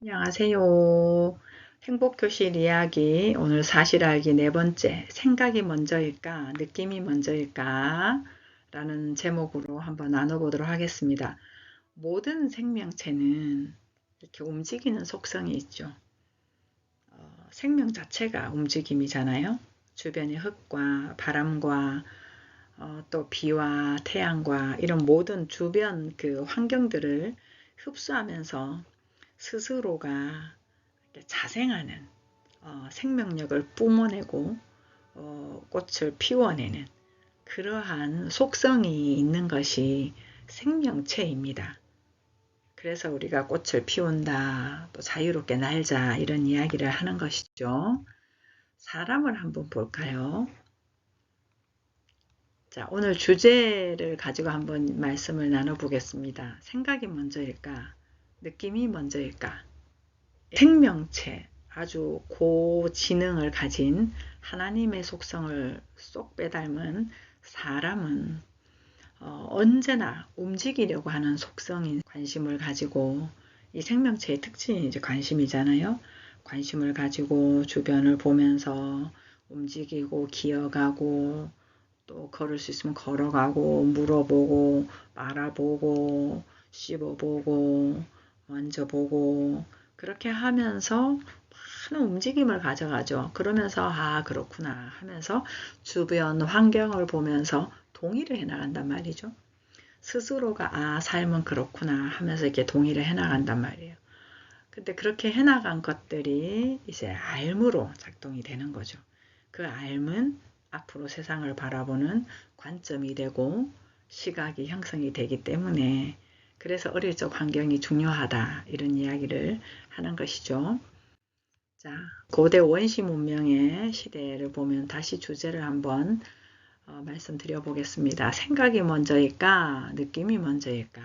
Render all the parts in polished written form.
안녕하세요. 행복교실 이야기 오늘 사실 알기 네 번째 생각이 먼저일까 느낌이 먼저일까 라는 제목으로 한번 나눠보도록 하겠습니다. 모든 생명체는 이렇게 움직이는 속성이 있죠. 생명 자체가 움직임이잖아요. 주변의 흙과 바람과 또 비와 태양과 이런 모든 주변 그 환경들을 흡수하면서 스스로가 자생하는 생명력을 뿜어내고 꽃을 피워내는 그러한 속성이 있는 것이 생명체입니다. 그래서 우리가 꽃을 피운다, 또 자유롭게 날자 이런 이야기를 하는 것이죠. 사람을 한번 볼까요? 자, 오늘 주제를 가지고 한번 말씀을 나눠보겠습니다. 생각이 먼저일까? 느낌이 먼저일까? 생명체, 아주 고지능을 가진 하나님의 속성을 쏙 빼닮은 사람은 언제나 움직이려고 하는 속성인 관심을 가지고 이 생명체의 특징이 이제 관심이잖아요. 관심을 가지고 주변을 보면서 움직이고 기어가고 또 걸을 수 있으면 걸어가고 물어보고 말아보고 씹어보고 만져보고 그렇게 하면서 많은 움직임을 가져가죠. 그러면서 아 그렇구나 하면서 주변 환경을 보면서 동의를 해나간단 말이죠. 스스로가 아 삶은 그렇구나 하면서 이렇게 동의를 해나간단 말이에요. 근데 그렇게 해나간 것들이 이제 알므로 작동이 되는 거죠. 그 알은 앞으로 세상을 바라보는 관점이 되고 시각이 형성이 되기 때문에 그래서 어릴 적 환경이 중요하다 이런 이야기를 하는 것이죠. 자, 고대 원시 문명의 시대를 보면 다시 주제를 한번 말씀드려 보겠습니다. 생각이 먼저일까? 느낌이 먼저일까?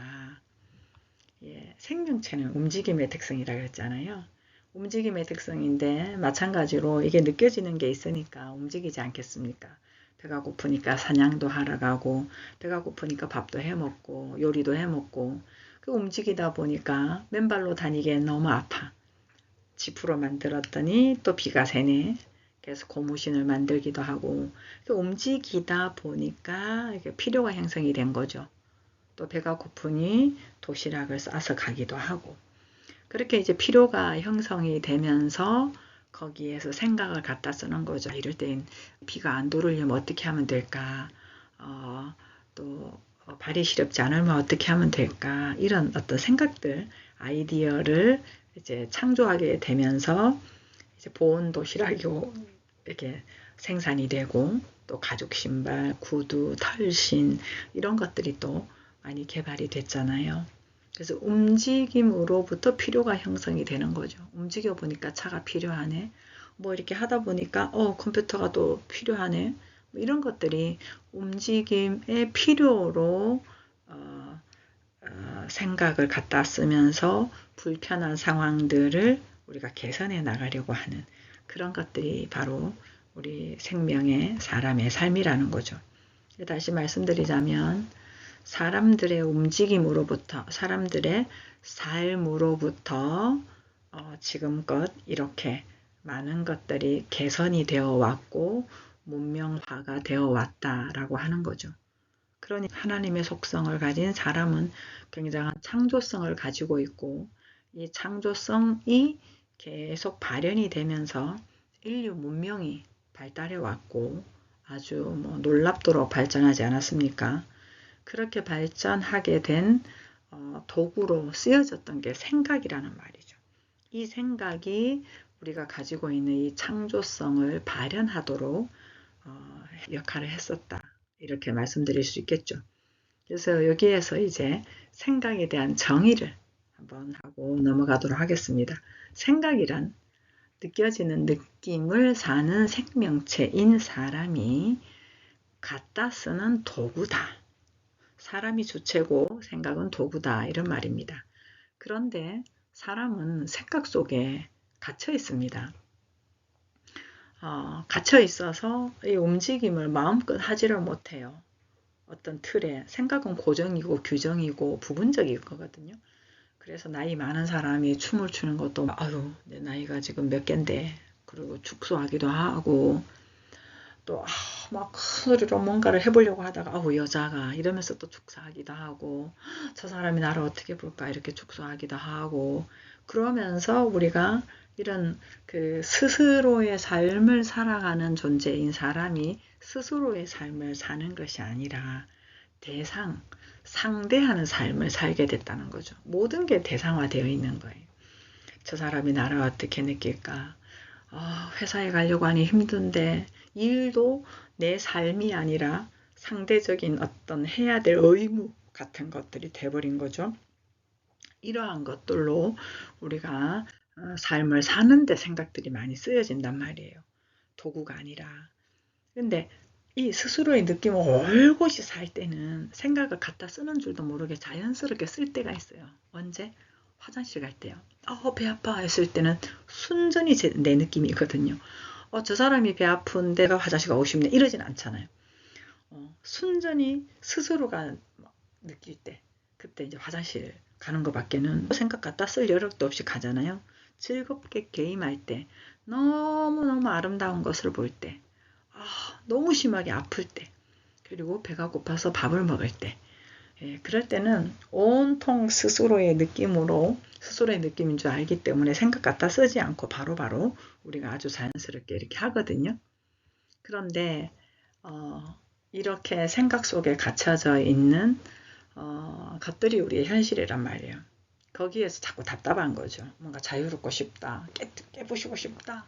예, 생명체는 움직임의 특성이라고 했잖아요. 움직임의 특성인데 마찬가지로 이게 느껴지는 게 있으니까 움직이지 않겠습니까? 배가 고프니까 사냥도 하러 가고 배가 고프니까 밥도 해먹고 요리도 해먹고 그 움직이다 보니까 맨발로 다니기엔 너무 아파. 지프로 만들었더니 또 비가 새네. 그래서 고무신을 만들기도 하고 움직이다 보니까 필요가 형성이 된 거죠. 또 배가 고프니 도시락을 싸서 가기도 하고 그렇게 이제 필요가 형성이 되면서 거기에서 생각을 갖다 쓰는 거죠. 이럴 땐 비가 안 들어오려면 어떻게 하면 될까? 또 발이 시렵지 않으면 어떻게 하면 될까? 이런 어떤 생각들, 아이디어를 이제 창조하게 되면서 이제 보온 도시락이 이렇게 생산이 되고 또 가죽 신발, 구두, 털신 이런 것들이 또 많이 개발이 됐잖아요. 그래서 움직임으로부터 필요가 형성이 되는 거죠. 움직여 보니까 차가 필요하네. 뭐 이렇게 하다 보니까 컴퓨터가 또 필요하네. 뭐 이런 것들이 움직임의 필요로 생각을 갖다 쓰면서 불편한 상황들을 우리가 개선해 나가려고 하는 그런 것들이 바로 우리 생명의 사람의 삶이라는 거죠. 다시 말씀드리자면 사람들의 움직임으로부터 사람들의 삶으로부터 지금껏 이렇게 많은 것들이 개선이 되어 왔고 문명화가 되어 왔다라고 하는 거죠. 그러니 하나님의 속성을 가진 사람은 굉장한 창조성을 가지고 있고 이 창조성이 계속 발현이 되면서 인류 문명이 발달해 왔고 아주 뭐 놀랍도록 발전하지 않았습니까? 그렇게 발전하게 된 도구로 쓰여졌던 게 생각이라는 말이죠. 이 생각이 우리가 가지고 있는 이 창조성을 발현하도록 역할을 했었다. 이렇게 말씀드릴 수 있겠죠. 그래서 여기에서 이제 생각에 대한 정의를 한번 하고 넘어가도록 하겠습니다. 생각이란 느껴지는 느낌을 사는 생명체인 사람이 갖다 쓰는 도구다. 사람이 주체고 생각은 도구다. 이런 말입니다. 그런데 사람은 생각 속에 갇혀 있습니다. 갇혀 있어서 이 움직임을 마음껏 하지를 못해요. 어떤 틀에 생각은 고정이고 규정이고 부분적일 거거든요. 그래서 나이 많은 사람이 춤을 추는 것도 아유 내 나이가 지금 몇 갠데 그리고 축소하기도 하고 또 막 큰 소리로 뭔가를 해보려고 하다가 아우 여자가 이러면서 또 축소하기도 하고 저 사람이 나를 어떻게 볼까 이렇게 축소하기도 하고 그러면서 우리가 이런 그 스스로의 삶을 살아가는 존재인 사람이 스스로의 삶을 사는 것이 아니라 상대하는 삶을 살게 됐다는 거죠. 모든 게 대상화되어 있는 거예요. 저 사람이 나를 어떻게 느낄까? 회사에 가려고 하니 힘든데 일도 내 삶이 아니라 상대적인 어떤 해야 될 의무 같은 것들이 돼버린 거죠. 이러한 것들로 우리가 삶을 사는데 생각들이 많이 쓰여진단 말이에요. 도구가 아니라. 근데 이 스스로의 느낌을 올곧이 살 때는 생각을 갖다 쓰는 줄도 모르게 자연스럽게 쓸 때가 있어요. 언제? 화장실 갈 때요. 배 아파 했을 때는 순전히 내 느낌이거든요. 저 사람이 배 아픈데 내가 화장실 가고 싶네 이러진 않잖아요. 순전히 스스로가 느낄 때 그때 이제 화장실 가는 것밖에는 생각 갖다 쓸 여력도 없이 가잖아요. 즐겁게 게임할 때 너무너무 아름다운 것을 볼 때 너무 심하게 아플 때 그리고 배가 고파서 밥을 먹을 때 그럴 때는 온통 스스로의 느낌인 줄 알기 때문에 생각 갖다 쓰지 않고 바로바로 우리가 아주 자연스럽게 이렇게 하거든요. 그런데 이렇게 생각 속에 갇혀져 있는 것들이 우리의 현실이란 말이에요. 거기에서 자꾸 답답한 거죠. 뭔가 자유롭고 싶다. 깨부시고 싶다.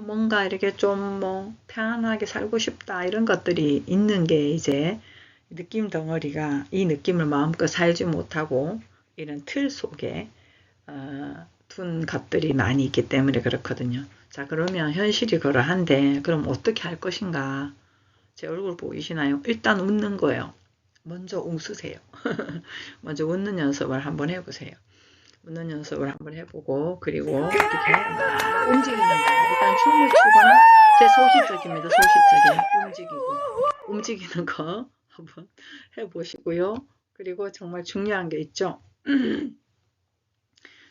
뭔가 이렇게 좀 편안하게 살고 싶다. 이런 것들이 있는 게 이제 느낌 덩어리가 이 느낌을 마음껏 살지 못하고 이런 틀 속에 둔 것들이 많이 있기 때문에 그렇거든요. 자, 그러면 현실이 그러한데 그럼 어떻게 할 것인가? 제 얼굴 보이시나요? 일단 웃는 거예요. 먼저 웃으세요. 먼저 웃는 연습을 한번 해보세요. 웃는 연습을 한번 해보고 그리고 이렇게 막 움직이는 거 일단 춤을 추거나 제 소시적입니다. 소시적인 움직이는 거 한번 해보시고요. 그리고 정말 중요한 게 있죠.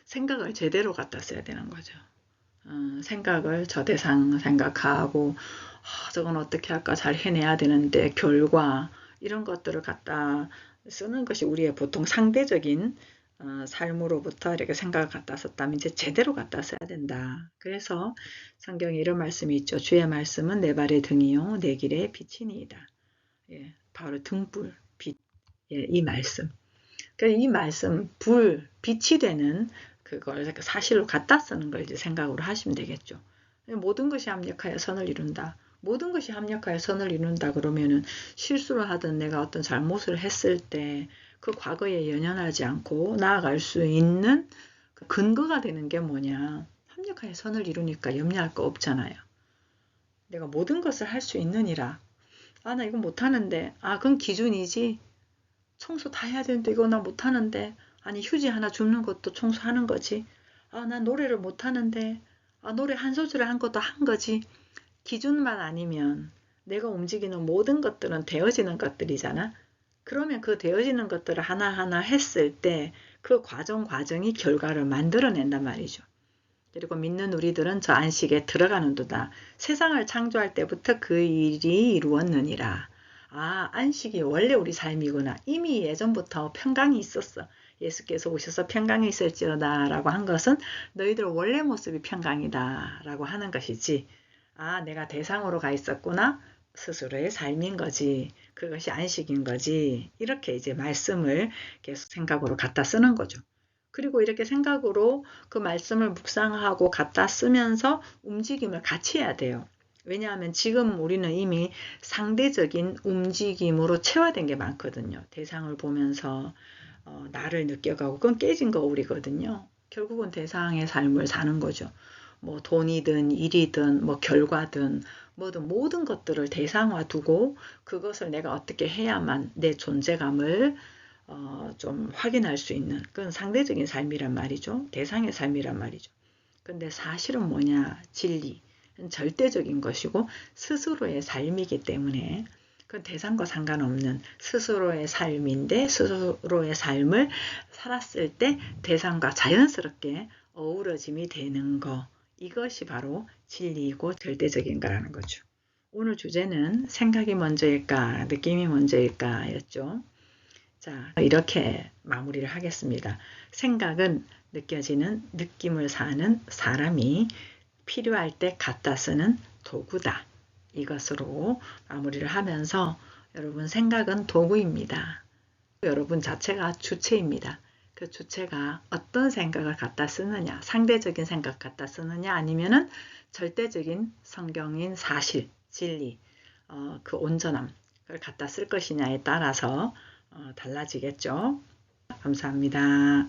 생각을 제대로 갖다 써야 되는 거죠. 생각을 저 대상 생각하고 저건 어떻게 할까 잘 해내야 되는데 결과 이런 것들을 갖다 쓰는 것이 우리의 보통 상대적인 삶으로부터 이렇게 생각을 갖다 썼다면 이제 제대로 갖다 써야 된다. 그래서 성경에 이런 말씀이 있죠. 주의 말씀은 내 발의 등이요 내 길의 빛이니이다. 예, 바로 등불, 빛, 이 말씀. 이 말씀, 빛이 되는 그걸 사실로 갖다 쓰는 걸 이제 생각으로 하시면 되겠죠. 모든 것이 합력하여 선을 이룬다. 모든 것이 합력하여 선을 이룬다 그러면은 실수를 하든 내가 어떤 잘못을 했을 때 그 과거에 연연하지 않고 나아갈 수 있는 그 근거가 되는 게 뭐냐. 합력하여 선을 이루니까 염려할 거 없잖아요. 내가 모든 것을 할 수 있느니라. 나 이거 못하는데. 그건 기준이지. 청소 다 해야 되는데 이거 나 못하는데. 아니 휴지 하나 줍는 것도 청소하는 거지. 나 노래를 못하는데. 노래 한 소절을 한 것도 한 거지. 기준만 아니면 내가 움직이는 모든 것들은 되어지는 것들이잖아. 그러면 그 되어지는 것들을 하나하나 했을 때 그 과정이 결과를 만들어낸단 말이죠. 그리고 믿는 우리들은 저 안식에 들어가는도다. 세상을 창조할 때부터 그 일이 이루었느니라. 안식이 원래 우리 삶이구나. 이미 예전부터 평강이 있었어. 예수께서 오셔서 평강이 있을지어다 라고 한 것은 너희들 원래 모습이 평강이다 라고 하는 것이지. 내가 대상으로 가 있었구나. 스스로의 삶인 거지. 그것이 안식인 거지. 이렇게 이제 말씀을 계속 생각으로 갖다 쓰는 거죠. 그리고 이렇게 생각으로 그 말씀을 묵상하고 갖다 쓰면서 움직임을 같이 해야 돼요. 왜냐하면 지금 우리는 이미 상대적인 움직임으로 체화된 게 많거든요. 대상을 보면서 나를 느껴가고 그건 깨진 거울이거든요. 결국은 대상의 삶을 사는 거죠. 뭐 돈이든 일이든 뭐 결과든 뭐든 모든 것들을 대상화 두고 그것을 내가 어떻게 해야만 내 존재감을 좀 확인할 수 있는 그건 상대적인 삶이란 말이죠. 대상의 삶이란 말이죠. 근데 사실은 뭐냐? 진리는 절대적인 것이고 스스로의 삶이기 때문에 그건 대상과 상관없는 스스로의 삶인데 스스로의 삶을 살았을 때 대상과 자연스럽게 어우러짐이 되는 거. 이것이 바로 진리이고 절대적인 거라는 거죠. 오늘 주제는 생각이 먼저일까, 느낌이 먼저일까 였죠. 자, 이렇게 마무리를 하겠습니다. 생각은 느껴지는 느낌을 사는 사람이 필요할 때 갖다 쓰는 도구다. 이것으로 마무리를 하면서 여러분 생각은 도구입니다. 여러분 자체가 주체입니다. 그 주체가 어떤 생각을 갖다 쓰느냐, 상대적인 생각 갖다 쓰느냐 아니면은 절대적인 성경인 사실, 진리, 그 온전함을 갖다 쓸 것이냐에 따라서 달라지겠죠. 감사합니다.